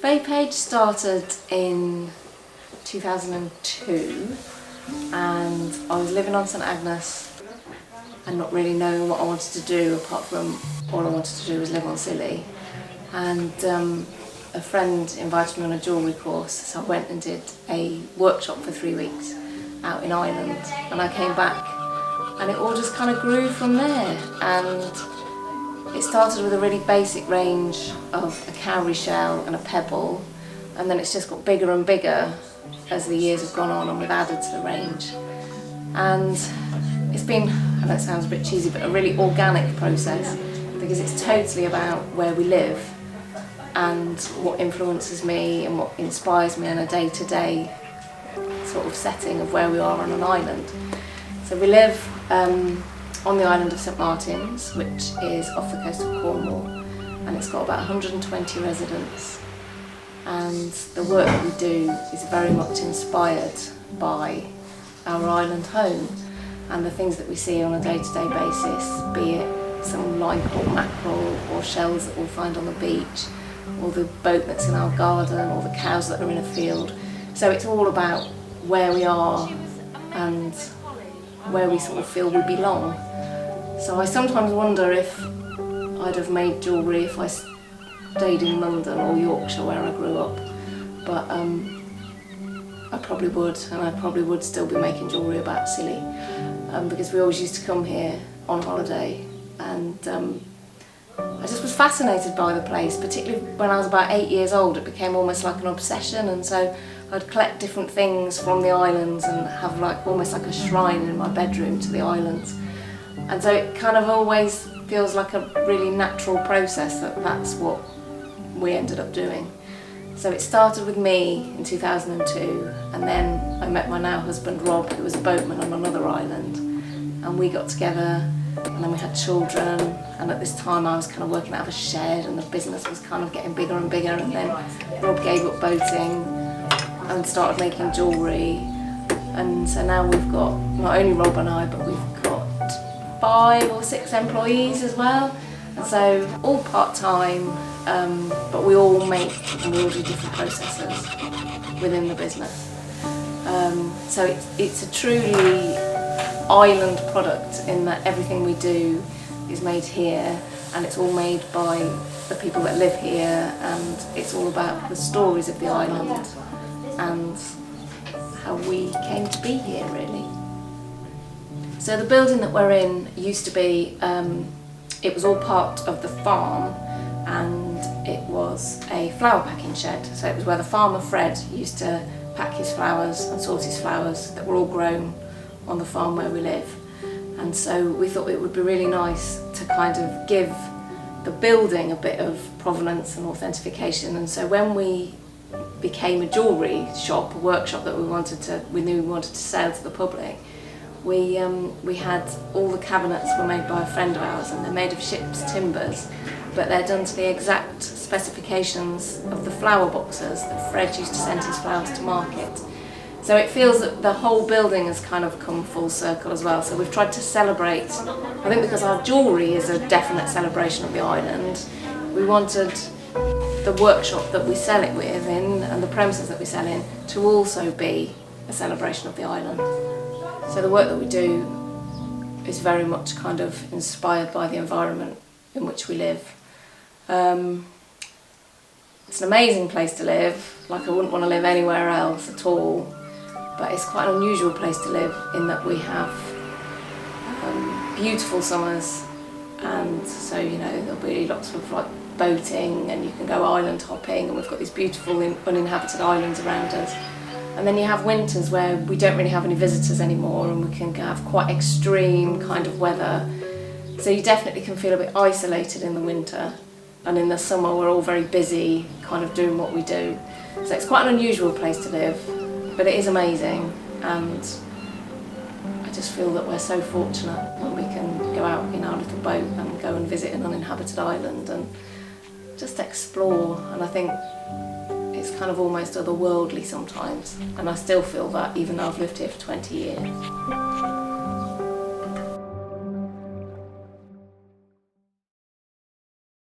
Vape Age started in 2002 and I was living on St Agnes and not really knowing what I wanted to do apart from all I wanted to do was live on Scilly. And a friend invited me on a jewellery course, so I went and did a workshop for 3 weeks out in Ireland, and I came back and it all just kind of grew from there. And it started with a really basic range of a cowrie shell and a pebble, and then it's just got bigger and bigger as the years have gone on and we've added to the range. And it's been, I know it sounds a bit cheesy, but a really organic process because it's totally about where we live and what influences me and what inspires me in a day-to-day sort of setting of where we are on an island. So we live on the island of St Martin's, which is off the coast of Cornwall, and it's got about 120 residents. And the work that we do is very much inspired by our island home and the things that we see on a day-to-day basis, be it some line-caught mackerel or shells that we'll find on the beach, or the boat that's in our garden, or the cows that are in a field. So it's all about where we are and where we sort of feel we belong. So I sometimes wonder if I'd have made jewellery if I stayed in London or Yorkshire where I grew up, but I probably would, and I probably would still be making jewellery about Scilly, because we always used to come here on holiday, and I just was fascinated by the place, particularly when I was about 8 years old. It became almost like an obsession, and so I'd collect different things from the islands and have like almost like a shrine in my bedroom to the islands. And so it kind of always feels like a really natural process that's what we ended up doing. So it started with me in 2002, and then I met my now husband Rob, who was a boatman on another island, and we got together, and then we had children, and at this time I was kind of working out of a shed and the business was kind of getting bigger and bigger, and then Rob gave up boating and started making jewellery. And so now we've got not only Rob and I, but we've got 5 or 6 employees as well, and so all part-time, but we all make and we all do different processes within the business. So it's a truly island product in that everything we do is made here, and it's all made by the people that live here, and it's all about the stories of the island and how we came to be here, really. So the building that we're in used to be, it was all part of the farm, and it was a flower packing shed. So it was where the farmer Fred used to pack his flowers and sort his flowers that were all grown on the farm where we live. And so we thought it would be really nice to kind of give the building a bit of provenance and authentication. And so when we became a jewellery shop, a workshop that we knew we wanted to sell to the public, we had all the cabinets were made by a friend of ours, and they're made of ship's timbers, but they're done to the exact specifications of the flower boxes that Fred used to send his flowers to market. So it feels that the whole building has kind of come full circle as well. So we've tried to celebrate, I think because our jewellery is a definite celebration of the island, we wanted the workshop that we sell it within and the premises that we sell in to also be a celebration of the island. So the work that we do is very much kind of inspired by the environment in which we live. It's an amazing place to live, like I wouldn't want to live anywhere else at all, but it's quite an unusual place to live in that we have beautiful summers, and so there'll be lots of like boating, and you can go island hopping, and we've got these beautiful uninhabited islands around us. And then you have winters where we don't really have any visitors anymore, and we can have quite extreme kind of weather. So you definitely can feel a bit isolated in the winter, and in the summer we're all very busy kind of doing what we do. So it's quite an unusual place to live, but it is amazing, and I just feel that we're so fortunate when we can go out in our little boat and go and visit an uninhabited island and just explore. And I think it's kind of almost otherworldly sometimes, and I still feel that even though I've lived here for 20 years.